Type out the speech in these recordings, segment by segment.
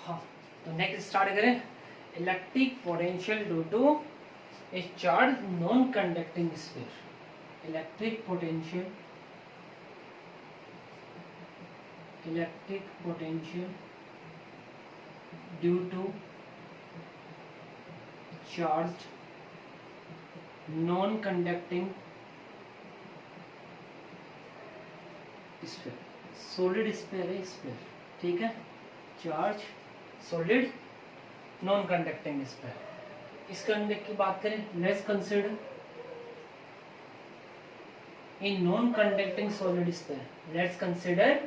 हाँ, तो next start करें। Electric potential due to a charge non conducting sphere. Electric potential due to charge non conducting sphere. Solid sphere है sphere, ठीक है। Charge solid non conducting sphere. इसके अंदर की बात करें, let's consider a non conducting solid sphere. Let's consider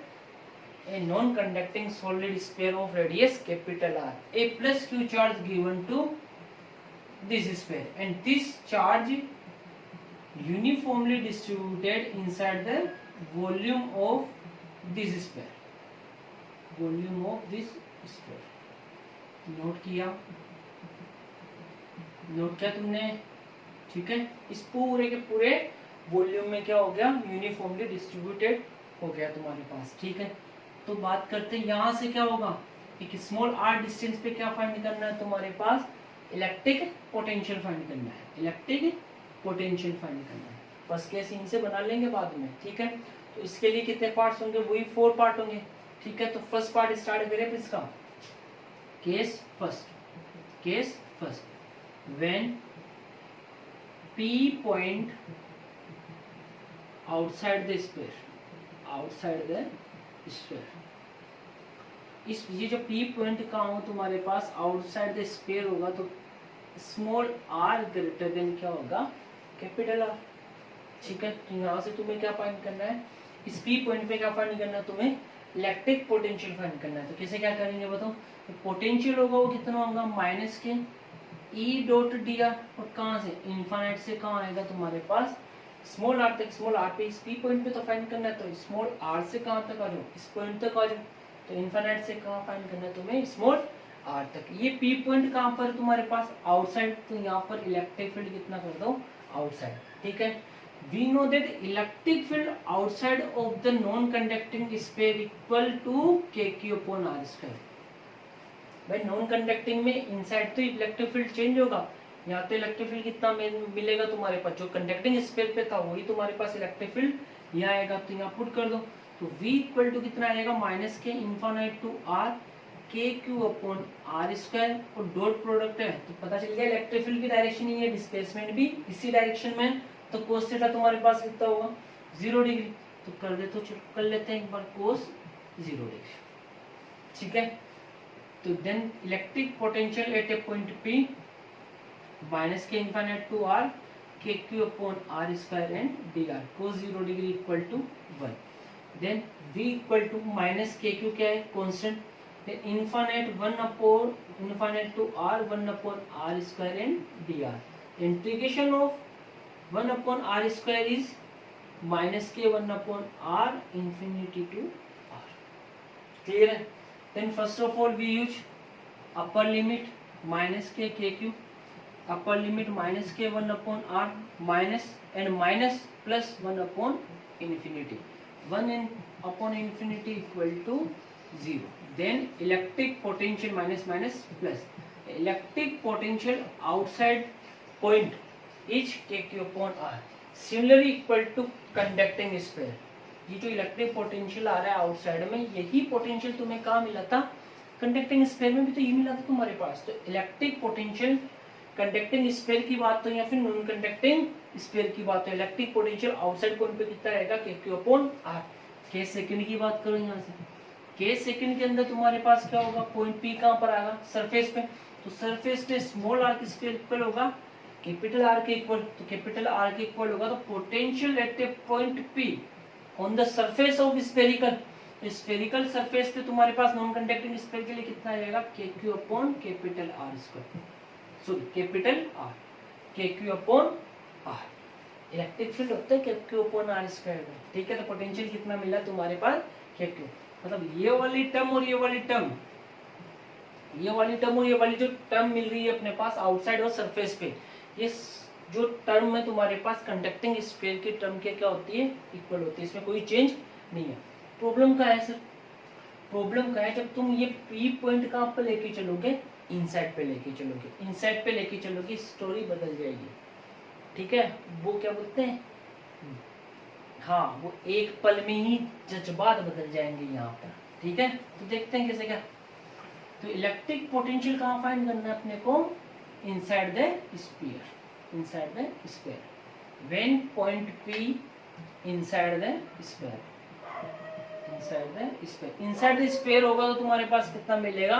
a non-conducting solid sphere of radius capital R, a plus q charge given to this sphere, and this charge uniformly distributed inside the volume of this sphere. Volume of this sphere. Note किया तुमने, ठीक है। इस पूरे के पूरे volume में क्या हो गया, यूनिफॉर्मली डिस्ट्रीब्यूटेड हो गया तुम्हारे पास, ठीक है। तो बात करते हैं यहाँ से क्या होगा, एक स्मॉल आर डिस्टेंस पे क्या फाइंड करना है तुम्हारे पास, इलेक्ट्रिक पोटेंशियल फाइंड करना है। इलेक्ट्रिक पोटेंशियल फाइंड करना है। फर्स्ट केस इनसे बना लेंगे बाद में, ठीक है। तो इसके लिए कितने पार्ट्स होंगे, वही 4 पार्ट होंगे, ठीक है। तो फर्स्ट पार्ट स्टार्ट करें इसका। Case first when P point outside the sphere, इस ये जो P पॉइंट का हो तुम्हारे पास आउटसाइड द स्फीयर होगा, तो स्मॉल r ग्रेटर देन क्या होगा, कैपिटल R, ठीक है। तो यहाँ से तुम्हें क्या फाइंड करना है, इस P पॉइंट पे क्या फाइंड करना है, तुम्हें इलेक्ट्रिक पोटेंशियल फाइंड करना है। तो कैसे क्या करेंगे बताओ, तो पोटेंशियल होगा वो कितना होगा, माइनस के E डॉट डी आर, और कहाँ से, इन्फाइनाइट से कहाँ आएगा तुम्हारे पास, स्मॉल आर तक। स्मॉल आर पे इस P पॉइंट पे तो फाइंड करना है, तो स्मॉल आर से कहाँ तक आ जाओ, इस पॉइंट तक आ जाओ। तो इन्फाइनाइट से कहाँ फाइंड करना है तुम्हें, स्मॉल आर तक। ये P पॉइंट कहाँ पर तुम्हारे पास, आउटसाइड, तो यहाँ पर इलेक्ट्रिक फील्ड कितना कर दो, आउटसाइड, ठीक है। We know that electric field outside of the non conducting sphere equal to KQ upon R square. भाई नॉन कंडक्टिंग में इनसाइड तो इलेक्ट्रिक फील्ड चेंज होगा, यहाँ तो इलेक्ट्रिक फील्ड कितना मिलेगा तुम्हारे पास, जो कंडक्टिंग स्फीयर पे था वही तुम्हारे पास इलेक्ट्रिक फील्ड यहाँ आएगा। तो यहाँ पुट कर दो, तो V इक्वल टू कितना आएगा, माइनस के infinite to R KQ upon R square, और डॉट प्रोडक्ट है तो पता चल गया इलेक्ट्रिक फील्ड की डायरेक्शन ही है, डिस्प्लेसमेंट भी इसी डायरेक्शन में। तो कोस थीटा तुम्हारे पास कितना होगा, 0 डिग्री। तो कर दे, तो कर लेते हैं एक बार कोस 0 डिग्री, ठीक है। तो then electric potential at a point P minus के infinite to R KQ upon R square and dr cos 0 degree equal to 1। Then V equal to minus KQ क्या है, constant, then infinite 1 upon infinite to R 1 upon R square and dr। Integration of 1 upon R square is minus के 1 upon R infinity to R, clear है। Then first of all we use upper limit minus के KQ, upper limit minus के 1 upon R minus and minus plus 1 upon infinity, 1 upon infinity equal to 0। Then electric potential minus minus plus, electric potential outside point is KQ upon R similarly equal to conducting sphere. ये जो electric potential आ रहा है outside में, यही potential तुम्हें कहाँ मिला था, कंडक्टिंग स्फीयर में भी तो ये मिला था तुम्हारे पास। तो इलेक्ट्रिक पोटेंशियल कंडक्टिंग स्फीयर की बात तो या फिर नॉन कंडक्टिंग स्फीयर की बात, तो इलेक्ट्रिक पोटेंशियल आउटसाइड पॉइंट पे कितना रहेगा, KQ upon R। Case second की बात करो, यहाँ से केस सेकंड के अंदर तुम्हारे पास क्या होगा, पॉइंट P कहाँ पर आएगा, सरफेस पे। तो सरफेस पे स्मॉल r किसके इक्वल होगा, कैपिटल R के इक्वल। तो कैपिटल R के इक्वल होगा, तो potential at a point P on the surface of spherical, spherical surface पे तुम्हारे पास नॉन कंडक्टिंग स्फीयर के लिए कितना आएगा, KQ upon capital R square, sorry capital R, KQ upon R। Electric field होता है KQ अपॉन R स्क्वायर में, ठीक है। तो पोटेंशियल कितना मिला तुम्हारे पास, KQ। मतलब ये वाली टर्म और ये वाली टर्म, ये वाली टर्म और ये वाली जो टर्म मिल रही है अपने पास आउटसाइड और सरफेस पे, ये जो टर्म है तुम्हारे पास कंडक्टिंग स्फीयर की टर्म के क्या होती है, इक्वल होती है, इसमें कोई चेंज नहीं है। प्रॉब्लम क्या है सर, प्रॉब्लम क्या है, जब तुम ये पी पॉइंट कहाँ पे लेके चलोगे, इनसाइड पे लेके चलोगे, इनसाइड पे लेके चलोगे, स्टोरी बदल जाएगी। ठीक है, वो क्या बोलते हैं, हाँ वो एक पल में ही जज्बात बदल जाएंगे यहाँ पर। ठीक है, तो देखते हैं कैसे क्या। तो इलेक्ट्रिक पोटेंशियल कहाँ फाइंड करना है अपने को, inside the sphere, inside the sphere when point P inside the sphere, inside the sphere, inside the sphere होगा तो तुम्हारे पास कितना मिलेगा,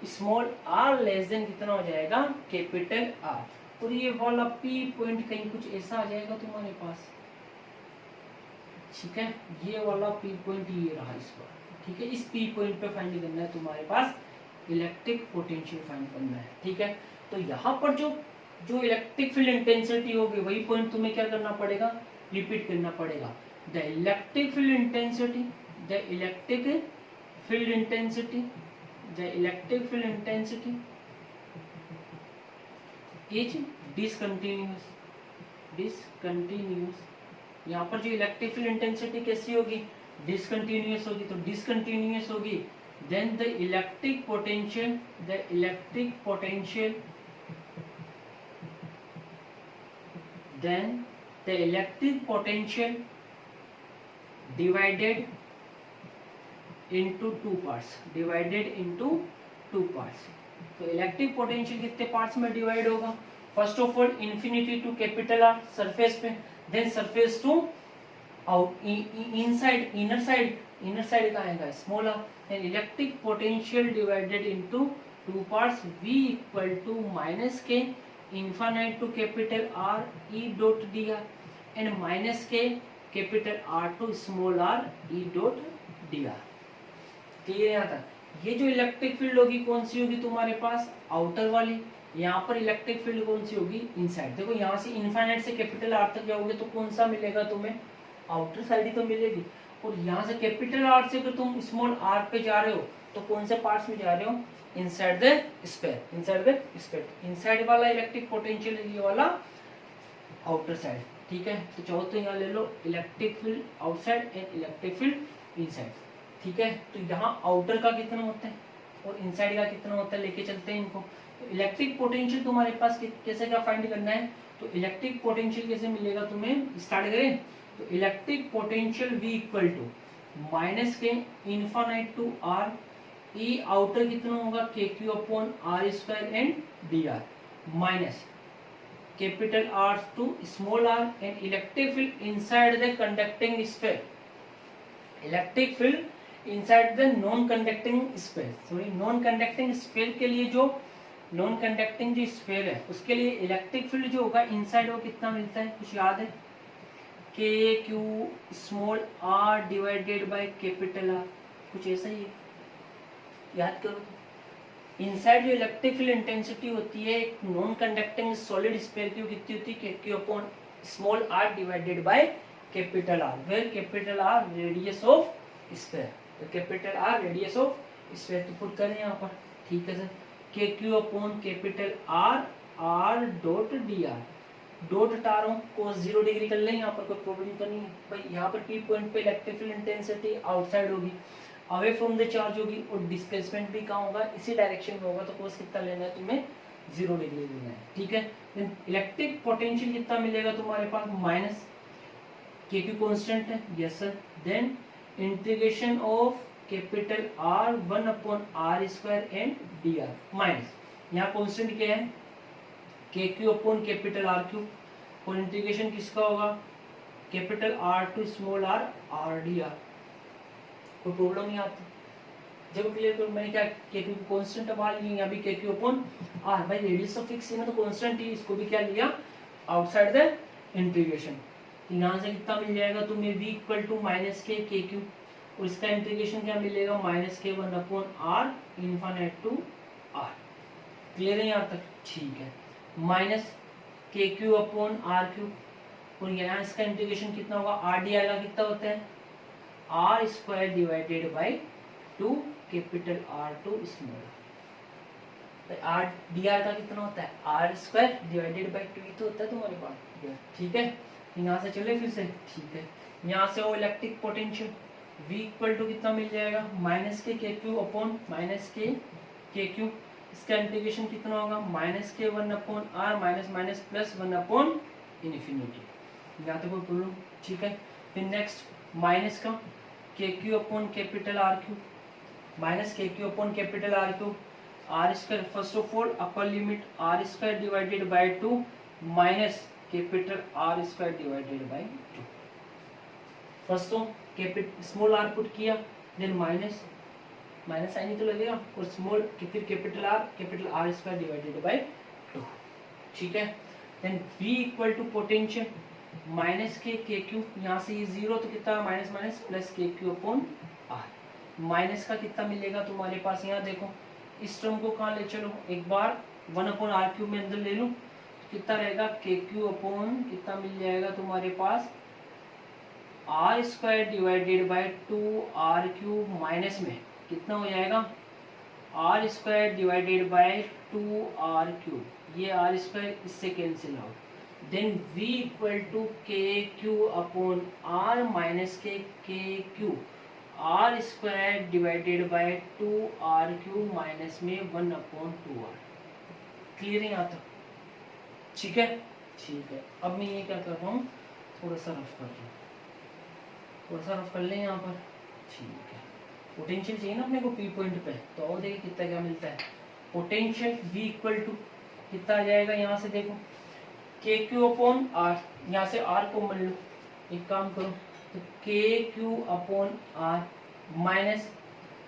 स्मॉल आर लेस देन कितना हो जाएगा, कैपिटल आर, और ये वाला पी पॉइंट कहीं कुछ ऐसा आ जाएगा तुम्हारे पास। ठीक है, ये वाला पी पॉइंट ये रहा इस पर। ठीक है, इस पी पॉइंट पे फाइंड करना है तुम्हारे पास, इलेक्ट्रिक पोटेंशियल फाइंड करना है। ठीक है, तो यहाँ पर जो जो इलेक्ट्रिक फील्ड इंटेंसिटी होगी वही पॉइंट तुम्हें क्या करना पड़ेगा, रिपीट करना पड़ेगा। The electric field intensity, the electric field intensity, the electric field intensity is discontinuous, discontinuous. यहाँ पर जो इलेक्ट्रिक फील्ड इंटेंसिटी कैसी होगी, डिसकंटिन्यूअस होगी, तो डिसकंटिन्यूअस होगी, then the electric potential, the electric potential, then the electric potential divided into two parts, divided into two parts। तो electric potential कितने पार्ट्स में डिवाइड होगा, first of all infinity to capital R surface पे, then surface to out inside, inner side, inner side का आएगा small R, then electric potential divided into two parts, V equal to minus के infinite to capital R E dot dr and minus k capital R to small r E dot dr। Clear यहाँ तक। ये जो electric field होगी कौन सी होगी तुम्हारे पास, outer वाली। यहाँ पर इलेक्ट्रिक फील्ड कौन सी होगी, इनसाइड। देखो यहाँ से इनफाइनाइट से कैपिटल R तक जाओगे तो कौन सा मिलेगा तुम्हें, आउटर साइड ही तो मिलेगी। और यहाँ से कैपिटल R से अगर तुम स्मॉल r पे जा रहे हो तो कौन से पार्ट्स में जा रहे हो, inside the sphere, inside the sphere. Inside वाला इलेक्ट्रिक पोटेंशियल, ये वाला आउटर साइड। ठीक है, तो चाहो तो यहाँ ले लो electric field outside and electric field inside. ठीक है, तो यहाँ आउटर का कितना होता है और इनसाइड का कितना होता है, लेके चलते हैं इनको। तो इलेक्ट्रिक पोटेंशियल तुम्हारे पास कैसे क्या फाइंड करना है, तो इलेक्ट्रिक पोटेंशियल कैसे मिलेगा तुम्हें, स्टार्ट करें। तो electric potential V equal to minus के infinite to R, E outer कितना होगा, K Q upon R square and D R, minus capital R to small r and electric field inside the conducting sphere, electric field inside the non conducting sphere, sorry non conducting sphere के लिए, जो non conducting जो sphere है उसके लिए electric field जो होगा inside वो कितना मिलता है, कुछ याद है, K Q small r divided by capital R, कुछ ऐसा ही है, याद करो। इनसाइड जो इलेक्ट्रिक फील्ड इंटेंसिटी होती है एक नॉन कंडक्टिंग सॉलिड स्फीयर की, कितनी होती है, Q upon small r divided by capital R, where capital R radius of sphere, तो capital R radius of sphere तो पुट करें यहाँ पर। ठीक है sir, KQ upon capital R R dot dr, dot हटा रहा हूँ, cos 0 डिग्री कर लें, यहाँ पर कोई प्रॉब्लम तो नहीं है भाई। यहाँ पर P पॉइंट पे इलेक्ट्रिक फील्ड इंटेंसिटी आउटसाइड होगी, अवे फ्रॉम द चार्ज होगी, और डिस्प्लेसमेंट भी कहाँ होगा, इसी डायरेक्शन में होगा, तो कोस कितना लेना है तुम्हें, 0 डिग्री लेना है। ठीक है, देन इलेक्ट्रिक पोटेंशियल कितना मिलेगा तुम्हारे पास, माइनस के क्यू कॉन्स्टेंट है, yes sir, then integration of capital R 1 upon R square and D R, minus यहाँ कॉन्स्टेंट क्या है, K Q upon capital R Q, और इंटीग्रेशन किसका होगा, capital R to small r R d r. कोई problem नहीं आती जब क्लियर करो। मैंने क्या के क्यू कांस्टेंट बाहर लिया, यहाँ भी के क्यू अपॉन आर, भाई रेडियस ऑफ फिक्स है ना तो कांस्टेंट ही, इसको भी क्या लिया आउटसाइड द इंटीग्रेशन। यहाँ से कितना मिल जाएगा तुम्हें, v equal to minus K Q, और इसका इंटीग्रेशन क्या मिलेगा, माइनस के 1 upon r infinite to r. Clear है यहाँ तक, ठीक है, minus K Q upon are Q, और यहाँ इसका इंटीग्रेशन कितना होगा, आर डी आर का कितना होता है, r square divided by 2 capital R to small, r d r का कितना होता है, आर स्क्वायर डिवाइडेड बाई 2 ही तो होता है तुम्हारे पास। ठीक है, यहाँ से चले फिर से, ठीक है, यहाँ से वो electric potential, v equal to कितना मिल जाएगा, minus K Q upon minus K Q, इसका इंटीग्रेशन कितना होगा, माइनस के 1 upon are minus minus plus 1 upon infinity. यहाँ तक कोई प्रॉब्लम, ठीक है। फिर नेक्स्ट माइनस का K Q upon capital R Q, minus K Q upon capital R Q, R square, first of all upper limit R square divided by 2 minus capital R square divided by 2। First तो small R put किया, then minus sign ही तो लगेगा, और small फिर capital R square divided by 2, ठीक है। Then v equal to potential minus K Q, यहाँ से ये जीरो तो कितना माइनस माइनस प्लस के क्यू अपॉन आर, माइनस का कितना मिलेगा तुम्हारे पास, यहाँ देखो इस टर्म को कहाँ ले चलो, एक बार 1 अपॉन आर क्यूब में अंदर ले लो, तो कितना रहेगा के क्यू अपॉन कितना मिल जाएगा तुम्हारे पास R square divided by 2 R cube, minus में कितना हो जाएगा are square divided by 2 R cube, ये आर स्क्वायर इससे cancel out, then v equal to K Q upon are minus K Q, R square divided by 2 R Q minus में 1 upon 2 are. Clear है यहाँ तक, ठीक है, ठीक है। अब मैं ये क्या कर रहा हूँ, थोड़ा सा रफ कर रहा हूँ, थोड़ा सा रफ कर लें यहाँ पर, ठीक है। पोटेंशियल चाहिए ना अपने को पी पॉइंट पे, तो और देखिए कितना क्या मिलता है, पोटेंशियल v इक्वल टू कितना आ जाएगा, यहाँ से देखो के क्यू अपॉन आर, यहाँ से आर को मान लो, एक काम करो तो के Q upon are minus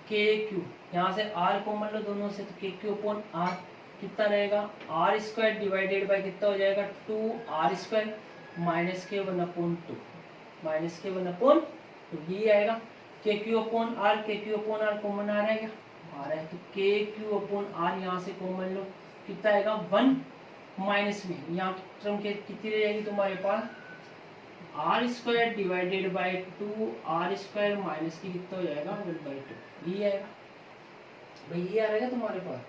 K Q, यहाँ से आर को मान लो दोनों से, तो के क्यू अपॉन आर कितना रहेगा आर स्क्वायर डिवाइडेड बाय कितना हो जाएगा 2 आर स्क्वायर माइनस के 1 अपॉन 2, माइनस के 1 अपॉन 2, ये आएगा के Q upon are, K Q upon r common आ रहा है क्या, आ रहा है, तो के क्यू अपॉन आर यहाँ से कॉमन लो, कितना आएगा 1 माइनस में यहाँ टर्म के कितनी रह जाएगी तुम्हारे पास R square divided by 2 are square minus की कितना हो जाएगा 1/2, ये आएगा भाई, ये आ रहेगा तुम्हारे पास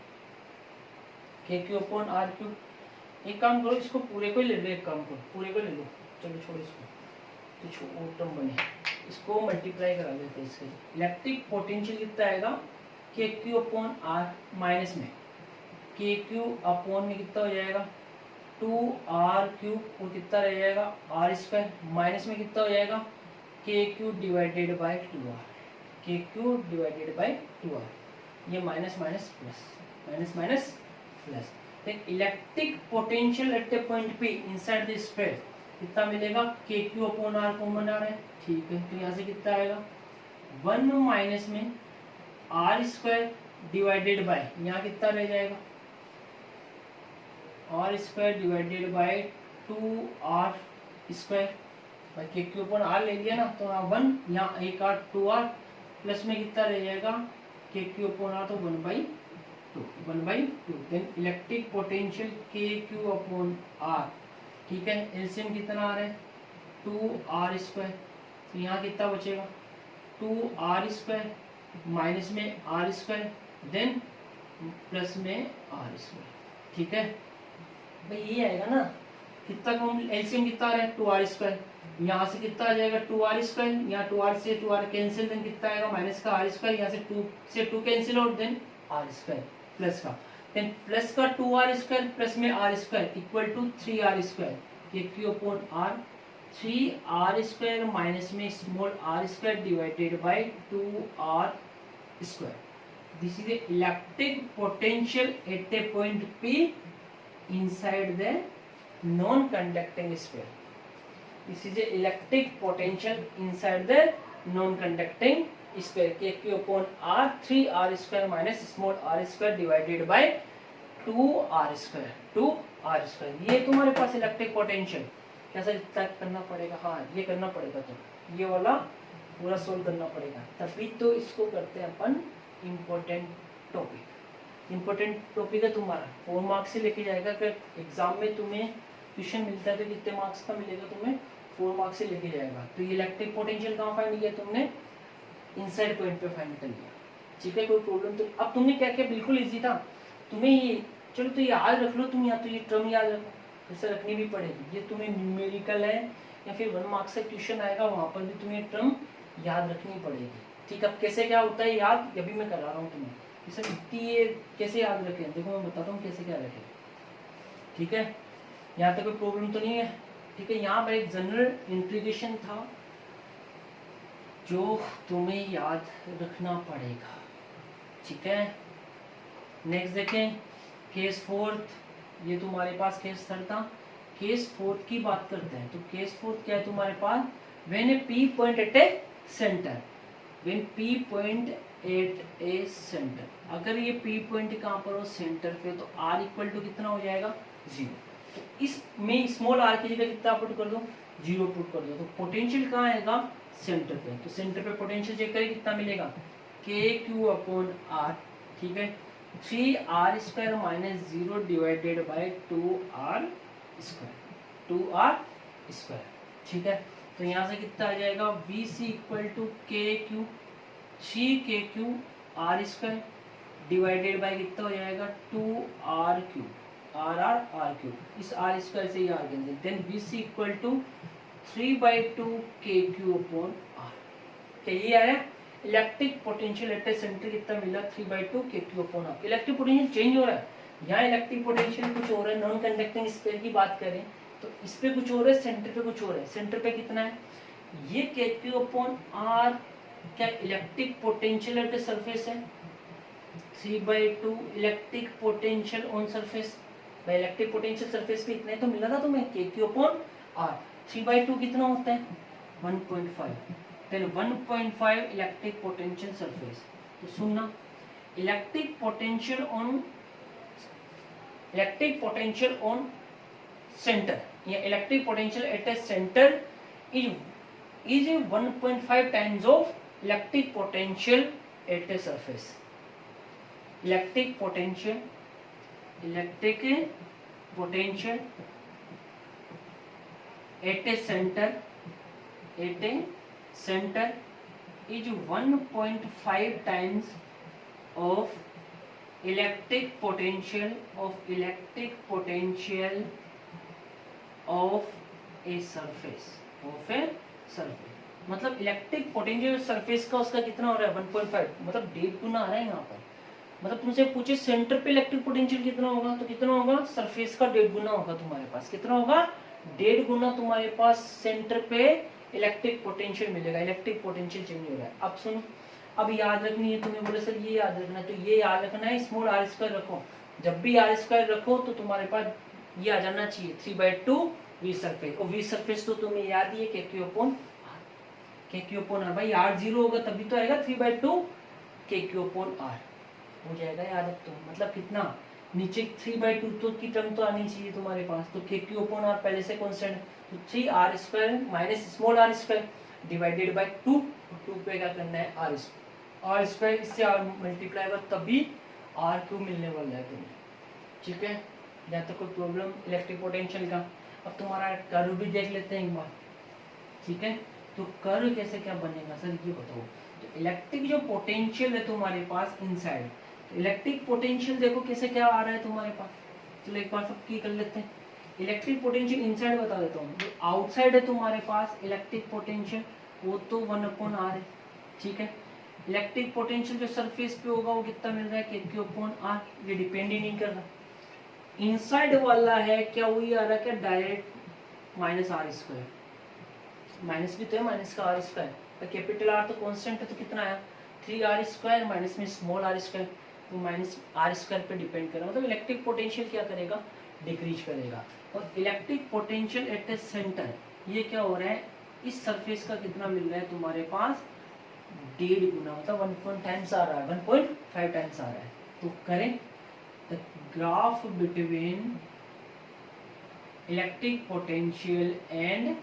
के क्यू अपॉन आर क्यू। एक काम करो इसको पूरे को ही ले लो, एक काम करो पूरे को ले लो, चलो छोड़ो इसको, तो छोड़ो टर्म बने, इसको मल्टीप्लाई करा देते हैं, इसके इलेक्ट्रिक पोटेंशियल कितना आएगा के क्यू अपॉन आर माइनस में के क्यू अपॉन में कितना हो जाएगा 2 आर क्यूब, और कितना रह जाएगा आर स्क्वायर माइनस में कितना हो जाएगा K Q divided by 2 r, K Q divided by 2 r, ये minus minus plus, minus minus plus, then electric potential at the point P inside the sphere कितना मिलेगा K Q upon r common आ रहा है, ठीक है, तो यहाँ से कितना आएगा 1 माइनस में आर स्क्वायर डिवाइडेड बाय, यहाँ कितना रह जाएगा are square divided by 2 are square, भाई के क्यू अपॉन आर ले लिया ना, तो यहाँ 1 यहाँ एक आर 2 आर प्लस में कितना रह जाएगा के क्यू अपॉन आर, तो 1/2, देन इलेक्ट्रिक पोटेंशियल के क्यू अपॉन आर, ठीक है, एलसीएम कितना आ रहा है 2 आर स्क्वायर, तो यहाँ कितना बचेगा 2 आर स्क्वायर माइनस में आर स्क्वायर, देन प्लस में आर स्क्वायर, ठीक है भाई, ये आएगा ना, कितना कम एलसीएम कितना आ रहा है 2 आर स्क्वायर, यहाँ से कितना आ जाएगा 2 आर स्क्वायर, यहाँ 2 आर से 2 आर कैंसिल, देन कितना आएगा माइनस का आर स्क्वायर, यहाँ से 2 से 2 cancel out, then R square plus का, देन प्लस का 2 आर स्क्वायर प्लस में R square equal to 3 R square, K Q upon R 3 R square minus में small R square divided by 2 are square, this is the electric potential at a point P inside the non-conducting sphere. This is the electric potential inside the non-conducting sphere. K Q upon R 3 R square minus small r square divided by 2 R square. 2 R square. ये तुम्हारे पास electric potential कैसा करना पड़ेगा, हाँ ये करना पड़ेगा, तो ये वाला पूरा सोल्व करना पड़ेगा, तभी तो इसको करते हैं अपन इम्पोर्टेंट टॉपिक। इम्पोर्टेंट टॉपिक है तुम्हारा 4 मार्क्स से लेके जाएगा, अगर एग्जाम में तुम्हें क्वेश्चन मिलता है तो कितने मार्क्स का मिलेगा तुम्हें 4 मार्क्स से लेके जाएगा। तो ये इलेक्ट्रिक पोटेंशियल कहाँ फाइंड किया तुमने, इनसाइड पॉइंट पे फाइंड कर लिया, ठीक है, कोई प्रॉब्लम। तो अब तुमने क्या किया, बिल्कुल इजी था, तुम्हें ये चलो तो याद रख लो तुम, या तो ये टर्म याद रखो, जैसे रखनी भी पड़ेगी, ये तुम्हें न्यूमेरिकल है या फिर 1 मार्क्स का क्वेश्चन आएगा वहां पर भी तुम्हें टर्म याद रखनी पड़ेगी। ठीक, अब कैसे क्या होता है याद, अभी मैं करा रहा हूँ तुम्हें कि सर इतनी ये कैसे याद रखें, देखो मैं बताता हूँ कैसे क्या रखें। ठीक है, यहाँ तक कोई प्रॉब्लम तो नहीं है। ठीक है, यहाँ पर एक जनरल इंटीग्रेशन था जो तुम्हें याद रखना पड़ेगा। ठीक है, नेक्स्ट देखें केस फोर्थ, ये तुम्हारे पास केस थर्ड था। केस फोर्थ की बात करते हैं, तो केस फोर्थ क्या है तुम्हारे पास, when a P point at a centre, when P point at a centre, अगर ये पी पॉइंट कहाँ पर हो, सेंटर पे, तो आर इक्वल टू कितना हो जाएगा, 0। तो इसमें स्मॉल आर की जगह कितना पुट कर दो, 0 पुट कर दो, तो पोटेंशियल कहाँ आएगा, सेंटर पे। तो सेंटर पे पोटेंशियल चेक करें कितना मिलेगा, के क्यू अपॉन आर। ठीक है, 3r square minus 0 divided by 2r square, 2r square. ठीक है, तो यहाँ से कितना आ जाएगा, V C equal to K Q, 3k³ r square divided by कितना हो जाएगा, 2r³ r इस r स्क्वायर से ही r cancel, then V C equal to 3/2 k³ upon r। क्या ये आया, electric potential at a centre कितना मिला, 3/2 k³ upon r। Electric potential change हो रहा है, यहाँ इलेक्ट्रिक पोटेंशियल कुछ हो रहा है, नॉन कंडक्टिंग स्फीयर की बात करें तो इस पे कुछ हो रहा है, सेंटर पे कुछ हो रहा है। सेंटर पे कितना है, ये k³ अपॉन r क्या electric potential at a surface है, 3/2 इलेक्ट्रिक पोटेंशियल ऑन सरफेस। भाई इलेक्ट्रिक पोटेंशियल सरफेस पे इतना ही तो मिला था तुम्हें, k³ अपॉन r। 3/2 कितना होता है, 1.5, देन 1.5 इलेक्ट्रिक पोटेंशियल सरफेस। तो सुनना, इलेक्ट्रिक पोटेंशियल ऑन सेंटर या electric potential at a centre is 1.5 times of electric potential at a surface. Electric potential at a center is 1.5 times of electric potential of a surface, मतलब electric potential surface का उसका कितना हो रहा है, 1.5, मतलब 1.5 गुना आ रहा है यहाँ पर। मतलब तुमसे पूछे सेंटर पे इलेक्ट्रिक पोटेंशियल कितना होगा, तो कितना होगा, सरफेस का 1.5 गुना होगा तुम्हारे पास। कितना होगा, 1.5 गुना तुम्हारे पास सेंटर पे इलेक्ट्रिक पोटेंशियल मिलेगा। इलेक्ट्रिक पोटेंशियल चेंज हो रहा है। अब सुनो, अब याद रखनी है, तुम्हें बोले सर ये याद रखना है, तो ये याद रखना है, स्मॉल r स्क्वायर रखो। जब भी r स्क्वायर रखो तो तुम्हारे पास ये आ जाना चाहिए 3/2 वी सरफेस। और वी सरफेस तो तुम्हें याद ही है, k³ अपॉन r। भाई r 0 होगा तभी तो आएगा 3/2 k³ अपॉन r हो जाएगा याद। अब तो मतलब कितना, नीचे 3/2 तो की टर्म तो आनी चाहिए तुम्हारे पास, तो k³ अपॉन r पहले से कांस्टेंट है, तो 3r square minus small r square divided by 2 पे क्या करना है, r स्क्वायर, इससे r मल्टीप्लाई होगा तभी r³ मिलने वाला है तुम्हें। ठीक है, जहाँ तक कोई प्रॉब्लम इलेक्ट्रिक पोटेंशियल का। अब तुम्हारा कर्व भी देख लेते हैं एक बार। ठीक है, तो कर्व कैसे क्या बनेगा सर ये बताओ। तो इलेक्ट्रिक जो पोटेंशियल है तुम्हारे पास इनसाइड, तो इलेक्ट्रिक पोटेंशियल देखो कैसे क्या आ रहा है तुम्हारे पास। चलो एक बार सब की कर लेते हैं। इलेक्ट्रिक पोटेंशियल इनसाइड बता देता हूँ, जो आउटसाइड है तुम्हारे पास इलेक्ट्रिक पोटेंशियल वो तो 1/r है। ठीक है, इलेक्ट्रिक पोटेंशियल जो सरफेस पे होगा वो कितना मिल रहा है, k³ अपॉन r, ये डिपेंड ही नहीं कर रहा। इनसाइड वाला है क्या वही आ रहा है क्या, डायरेक्ट -r स्क्वायर, माइनस भी तो है, माइनस का r स्क्वायर, तो कैपिटल R तो कांस्टेंट है, तो कितना आया 3r स्क्वायर माइनस में स्मॉल r स्क्वायर, तो माइनस r स्क्वायर पे डिपेंड कर रहा है। मतलब इलेक्ट्रिक पोटेंशियल क्या करेगा, डिक्रीज करेगा। और electric potential at a centre, ये क्या हो रहा है, इस सरफेस का कितना मिल रहा है तुम्हारे पास, 1.5 गुना, मतलब 1.5 टाइम्स आ रहा है, 1.5 टाइम्स आ रहा है। तो करें the graph between electric potential and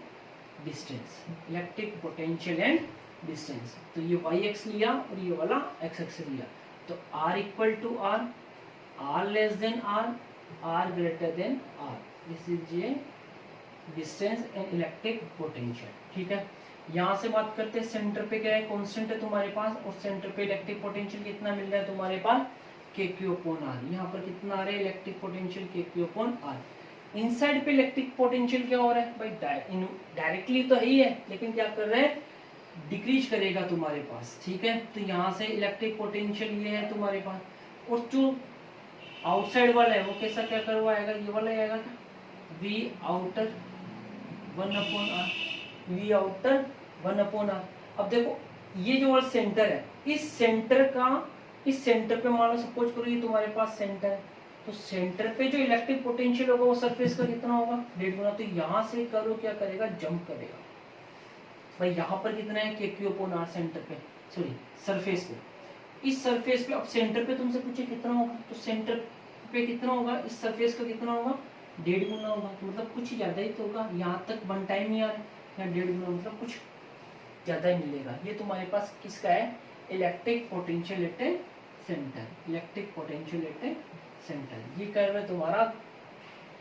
distance, electric potential and distance. तो ये y एक्स लिया और ये वाला x एक्स लिया, तो r इक्वल टू r, r less than r, r greater than r, this is ये डिस्टेंस एंड इलेक्ट्रिक पोटेंशियल। ठीक है, यहाँ से बात करते हैं, सेंटर पे क्या है, कांस्टेंट है तुम्हारे पास, और सेंटर पे इलेक्ट्रिक पोटेंशियल कितना मिल रहा है तुम्हारे पास, k³ अपॉन r। यहाँ पर कितना आ रहा है electric potential, k³ upon r। Inside पे इलेक्ट्रिक पोटेंशियल क्या हो रहा है भाई, डायरेक्टली तो है ही है, लेकिन क्या कर रहे हैं, डिक्रीज करेगा तुम्हारे पास, ठीक है। तो यहाँ से इलेक्ट्रिक पोटेंशियल ये है तुम्हारे पास, और जो आउटसाइड वाला है वो कैसा क्या करवाएगा, ये वाला आएगा we outer 1/r, we outer 1/r। अब देखो ये जो वाला सेंटर है, इस सेंटर पे मान लो सपोज करो ये तुम्हारे पास सेंटर है, तो सेंटर पे जो इलेक्ट्रिक पोटेंशियल होगा वो सरफेस का कितना होगा, 1.5 गुना। तो यहाँ से करो क्या करेगा, जंप करेगा भाई। यहाँ पर कितना है KQ/r सेंटर पे, सॉरी सरफेस पे। इस सरफेस पे अब सेंटर पे तुमसे पूछे कितना होगा, तो सेंटर पे कितना होगा, इस सरफेस का कितना होगा, 1.5 गुना होगा। तो मतलब कुछ ज्यादा ही तो होगा, यहाँ तक वन टाइम ही आ रहा है, यहाँ 1.5 गुना मतलब कुछ ज्यादा ही मिलेगा। ये तुम्हारे पास किसका है, electric potential at a centre, electric potential at a centre. ये कर्व है तुम्हारा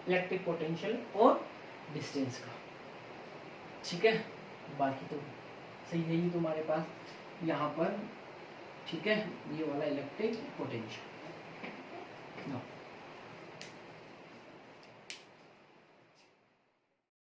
इलेक्ट्रिक पोटेंशियल और डिस्टेंस का, ठीक है। बाकी तो सही है ही तुम्हारे पास यहाँ पर, ठीक है। ये वाला इलेक्ट्रिक पोटेंशियल।